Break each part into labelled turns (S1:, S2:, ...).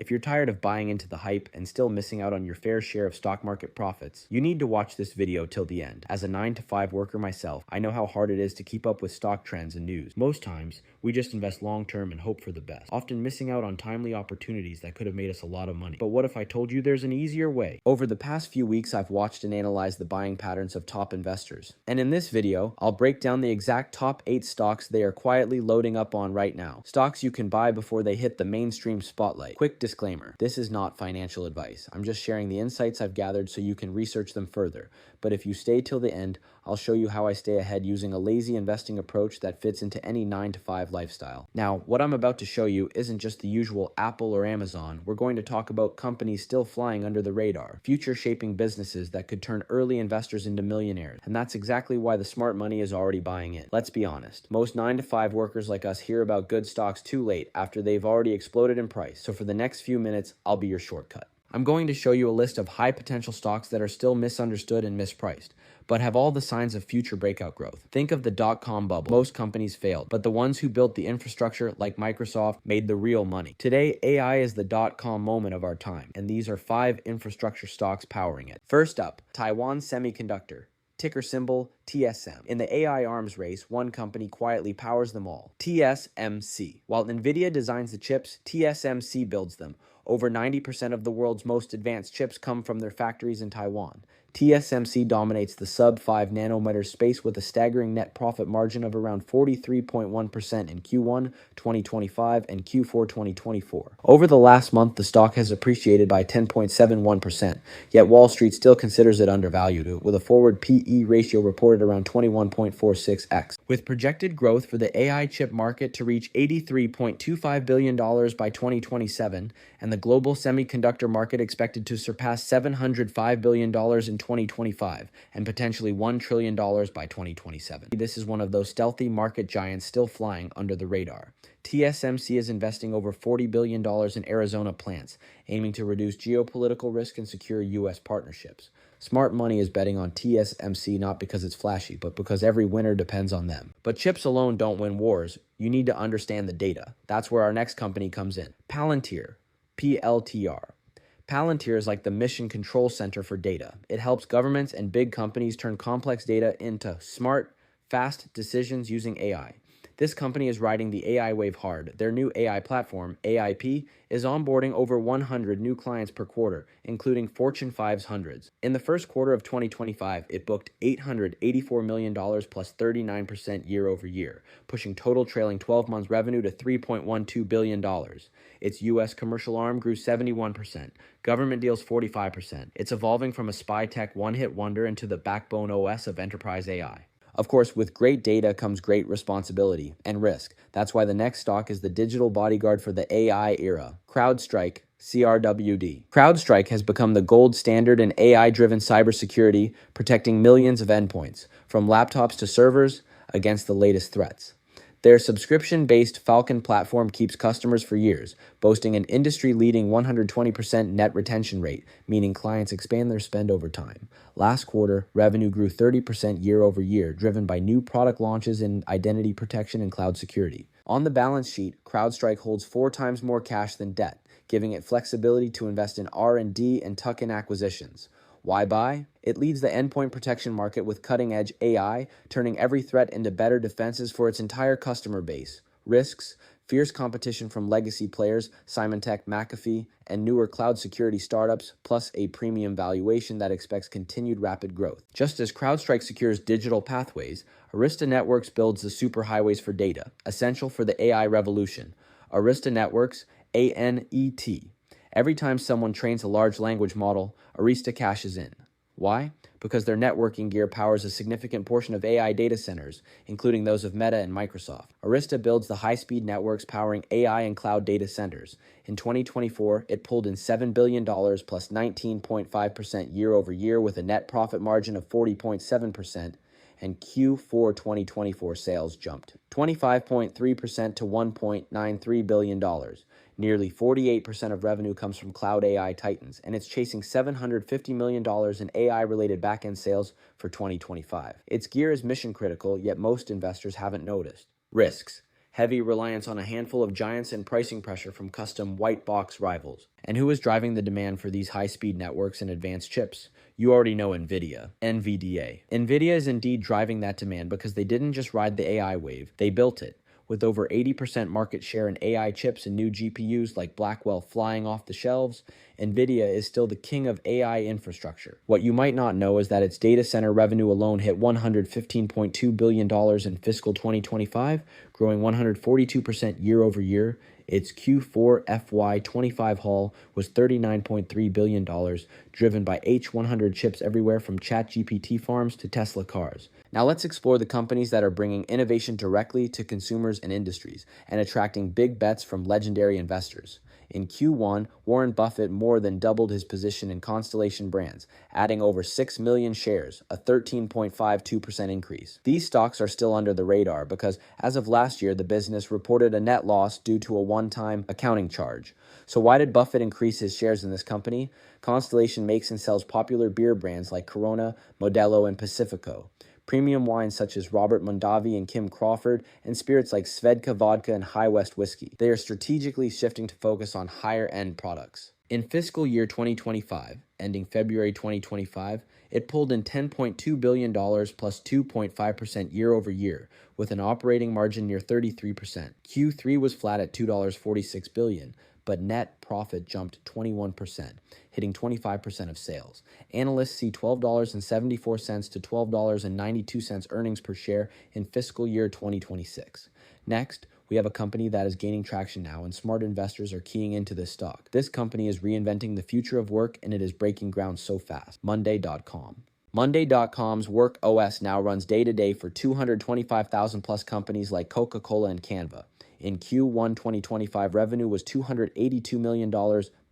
S1: If you're tired of buying into the hype and still missing out on your fair share of stock market profits, you need to watch this video till the end. As a 9-to-5 worker myself, I know how hard it is to keep up with stock trends and news. Most times, we just invest long-term and hope for the best, often missing out on timely opportunities that could have made us a lot of money. But what if I told you there's an easier way? Over the past few weeks, I've watched and analyzed the buying patterns of top investors. And in this video, I'll break down the exact top 8 stocks they are quietly loading up on right now. Stocks you can buy before they hit the mainstream spotlight. Quick disclaimer, this is not financial advice. I'm just sharing the insights I've gathered so you can research them further. But if you stay till the end, I'll show you how I stay ahead using a lazy investing approach that fits into any 9-to-5 lifestyle. Now, what I'm about to show you isn't just the usual Apple or Amazon. We're going to talk about companies still flying under the radar, future-shaping businesses that could turn early investors into millionaires. And that's exactly why the smart money is already buying in. Let's be honest, most 9-to-5 workers like us hear about good stocks too late after they've already exploded in price. So for the next few minutes, I'll be your shortcut. I'm going to show you a list of high potential stocks that are still misunderstood and mispriced, but have all the signs of future breakout growth. Think of the dot-com bubble. Most companies failed, but the ones who built the infrastructure, like Microsoft, made the real money. Today, AI is the dot-com moment of our time, and these are 5 infrastructure stocks powering it. First up, Taiwan Semiconductor. Ticker symbol TSM. In the AI arms race, one company quietly powers them all, TSMC. While Nvidia designs the chips, TSMC builds them. Over 90% of the world's most advanced chips come from their factories in Taiwan. TSMC dominates the sub-5 nanometer space with a staggering net profit margin of around 43.1% in Q1 2025 and Q4 2024. Over the last month, the stock has appreciated by 10.71%, yet Wall Street still considers it undervalued, with a forward PE ratio reported around 21.46x. With projected growth for the AI chip market to reach $83.25 billion by 2027, and the global semiconductor market expected to surpass $705 billion in 2025 and potentially $1 trillion by 2027. This is one of those stealthy market giants still flying under the radar. TSMC is investing over $40 billion in Arizona plants, aiming to reduce geopolitical risk and secure U.S. partnerships. Smart money is betting on TSMC not because it's flashy, but because every winner depends on them. But chips alone don't win wars. You need to understand the data. That's where our next company comes in. Palantir, PLTR. Palantir is like the mission control center for data. It helps governments and big companies turn complex data into smart, fast decisions using AI. This company is riding the AI wave hard. Their new AI platform, AIP, is onboarding over 100 new clients per quarter, including Fortune 500s. In the first quarter of 2025, it booked $884 million plus 39% year over year, pushing total trailing 12 months revenue to $3.12 billion. Its U.S. commercial arm grew 71%, government deals 45%. It's evolving from a spy tech one-hit wonder into the backbone OS of enterprise AI. Of course, with great data comes great responsibility and risk. That's why the next stock is the digital bodyguard for the AI era, CrowdStrike, CRWD. CrowdStrike has become the gold standard in AI-driven cybersecurity, protecting millions of endpoints, from laptops to servers, against the latest threats. Their subscription-based Falcon platform keeps customers for years, boasting an industry-leading 120% net retention rate, meaning clients expand their spend over time. Last quarter, revenue grew 30% year over year, driven by new product launches in identity protection and cloud security. On the balance sheet, CrowdStrike holds 4 times more cash than debt, giving it flexibility to invest in R&D and tuck-in acquisitions. Why buy? It leads the endpoint protection market with cutting-edge AI, turning every threat into better defenses for its entire customer base. Risks: fierce competition from legacy players, Symantec, McAfee, and newer cloud security startups, plus a premium valuation that expects continued rapid growth. Just as CrowdStrike secures digital pathways, Arista Networks builds the superhighways for data, essential for the AI revolution. Arista Networks, ANET. Every time someone trains a large language model, Arista cashes in. Why? Because their networking gear powers a significant portion of AI data centers, including those of Meta and Microsoft. Arista builds the high-speed networks powering AI and cloud data centers. In 2024, it pulled in $7 billion plus 19.5% year over year with a net profit margin of 40.7%, and Q4 2024 sales jumped 25.3% to $1.93 billion. Nearly 48% of revenue comes from cloud AI titans, and it's chasing $750 million in AI-related back-end sales for 2025. Its gear is mission-critical, yet most investors haven't noticed. Risks: heavy reliance on a handful of giants and pricing pressure from custom white box rivals. And who is driving the demand for these high-speed networks and advanced chips? You already know Nvidia. Nvidia is indeed driving that demand because they didn't just ride the AI wave, they built it. With over 80% market share in AI chips and new GPUs like Blackwell flying off the shelves, Nvidia is still the king of AI infrastructure. What you might not know is that its data center revenue alone hit $115.2 billion in fiscal 2025, growing 142% year over year. Its Q4 FY25 haul was $39.3 billion, driven by H100 chips everywhere from ChatGPT farms to Tesla cars. Now let's explore the companies that are bringing innovation directly to consumers and industries and attracting big bets from legendary investors. In Q1, Warren Buffett more than doubled his position in Constellation Brands, adding over 6 million shares, a 13.52% increase. These stocks are still under the radar because, as of last year, the business reported a net loss due to a one-time accounting charge. So why did Buffett increase his shares in this company? Constellation makes and sells popular beer brands like Corona, Modelo, and Pacifico. Premium wines such as Robert Mondavi and Kim Crawford, and spirits like Svedka Vodka and High West Whiskey. They are strategically shifting to focus on higher-end products. In fiscal year 2025, ending February 2025, it pulled in $10.2 billion plus 2.5% year over year, with an operating margin near 33%. Q3 was flat at $2.46 billion, but net profit jumped 21%, hitting 25% of sales. Analysts see $12.74 to $12.92 earnings per share in fiscal year 2026. Next, we have a company that is gaining traction now, and smart investors are keying into this stock. This company is reinventing the future of work, and it is breaking ground so fast. Monday.com. Monday.com's Work OS now runs day-to-day for 225,000 plus companies like Coca-Cola and Canva. In Q1 2025, revenue was $282 million,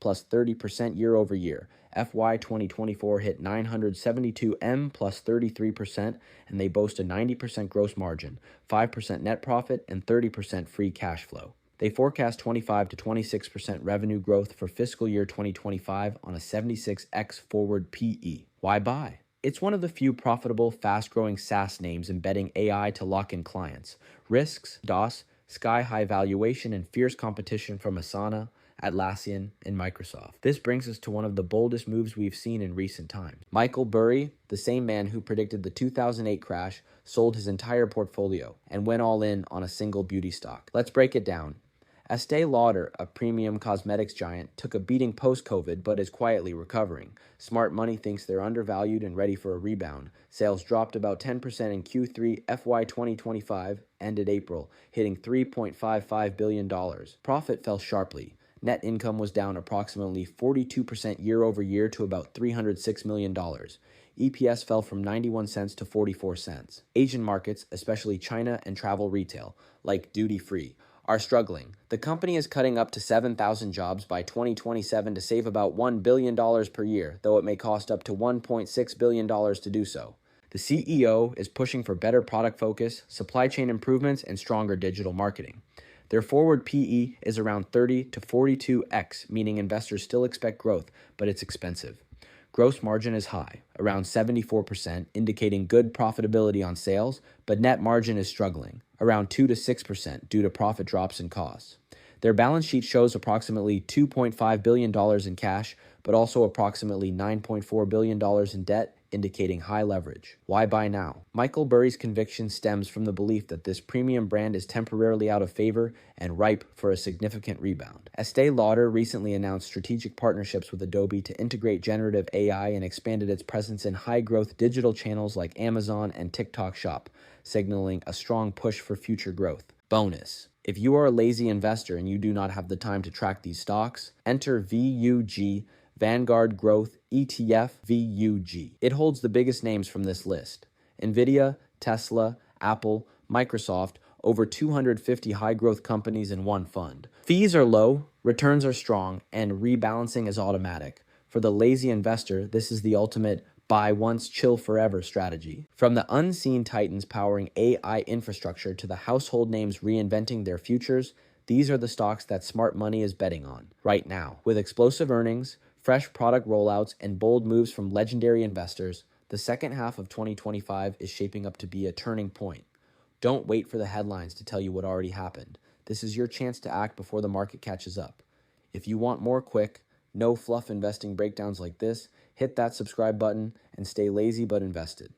S1: plus 30% year over year. FY 2024 hit 972 M, plus 33%, and they boast a 90% gross margin, 5% net profit, and 30% free cash flow. They forecast 25 to 26% revenue growth for fiscal year 2025 on a 76x forward PE. Why buy? It's one of the few profitable, fast-growing SaaS names embedding AI to lock in clients. Risks, DOS, sky-high valuation, and fierce competition from Asana, Atlassian, and Microsoft. This brings us to one of the boldest moves we've seen in recent times. Michael Burry, the same man who predicted the 2008 crash, sold his entire portfolio and went all in on a single beauty stock. Let's break it down. Estée Lauder, a premium cosmetics giant, took a beating post-COVID but is quietly recovering. Smart money thinks they're undervalued and ready for a rebound. Sales dropped about 10% in Q3 FY 2025, ended April, hitting $3.55 billion. Profit fell sharply. Net income was down approximately 42% year over year to about $306 million. EPS fell from 91 cents to 44 cents. Asian markets, especially China and travel retail, like duty-free, are struggling. The company is cutting up to 7,000 jobs by 2027 to save about $1 billion per year, though it may cost up to $1.6 billion to do so. The CEO is pushing for better product focus, supply chain improvements, and stronger digital marketing. Their forward PE is around 30 to 42x, meaning investors still expect growth, but it's expensive. Gross margin is high, around 74%, indicating good profitability on sales, but net margin is struggling, around 2 to 6% due to profit drops in costs. Their balance sheet shows approximately $2.5 billion in cash, but also approximately $9.4 billion in debt, indicating high leverage. Why buy now? Michael Burry's conviction stems from the belief that this premium brand is temporarily out of favor and ripe for a significant rebound. Estée Lauder recently announced strategic partnerships with Adobe to integrate generative AI and expanded its presence in high-growth digital channels like Amazon and TikTok Shop, signaling a strong push for future growth. Bonus: if you are a lazy investor and you do not have the time to track these stocks, enter VUG, Vanguard Growth ETF VUG. It holds the biggest names from this list: Nvidia, Tesla, Apple, Microsoft, over 250 high-growth companies in one fund. Fees are low, returns are strong, and rebalancing is automatic. For the lazy investor, this is the ultimate buy once, chill forever strategy. From the unseen titans powering AI infrastructure to the household names reinventing their futures, these are the stocks that smart money is betting on right now. With explosive earnings, fresh product rollouts, and bold moves from legendary investors, the second half of 2025 is shaping up to be a turning point. Don't wait for the headlines to tell you what already happened. This is your chance to act before the market catches up. If you want more quick, no fluff investing breakdowns like this, hit that subscribe button and stay lazy but invested.